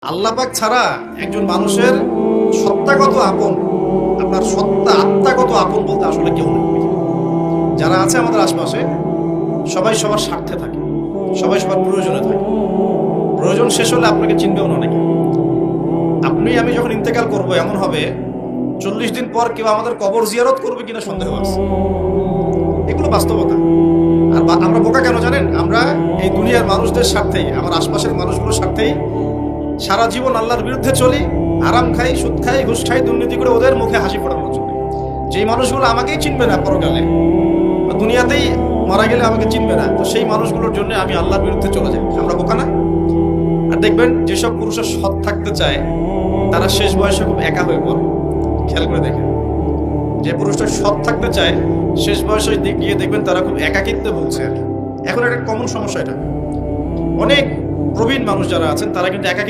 আল্লাহ পাক ছাড়া একজন মানুষের সত্তাগত আপন, আপনার সত্তা আত্মাগত আপন বলতে আসলে কেউ নেই। যারা আছে আমাদের আশপাশে সবাই সবার স্বার্থে থাকে, সবাই সবার প্রয়োজনে থাকে। প্রয়োজন শেষ হলে আপনাকে চিনবেও না অনেকে। আপনি আমি যখন ইন্তেকাল করবো এমন হবে 40 দিন পর কেউ আমাদের কবর জিয়ারত করবে কিনা সন্দেহ আছে। এগুলো বাস্তবতা। আর আমরা বোকা কেন জানেন? আমরা এই দুনিয়ার মানুষদের স্বার্থেই, আমার আশপাশের মানুষগুলোর স্বার্থেই সারা জীবন আল্লাহর বিরুদ্ধে চলি, আরাম খাই, সুদ খাই, ঘুষ খাই, দুর্নীতি করে ওদের মুখে হাসি ফোটানোর জন্য। যেই মানুষগুলো আমাকেই চিনবে না পরকালে, দুনিয়াতেই মারা গেলে আমাকে চিনবে না, তো সেই মানুষগুলোর জন্য আমি আল্লাহর বিরুদ্ধে চলে যাই। আমরা বোকা না? আর দেখবেন যেসব পুরুষের সৎ থাকতে চায় তারা শেষ বয়সে খুব একা হয়ে পড়ে। খেয়াল করে দেখেন, যে পুরুষটা সৎ থাকতে চায় শেষ বয়সে গিয়ে দেখবেন তারা খুব একাকিত্বে ভুগছে। এখন একটা কমন সমস্যা, এটা অনেক প্রবীণ মানুষ যারা আছেন তারা কিন্তু একাকিত্ব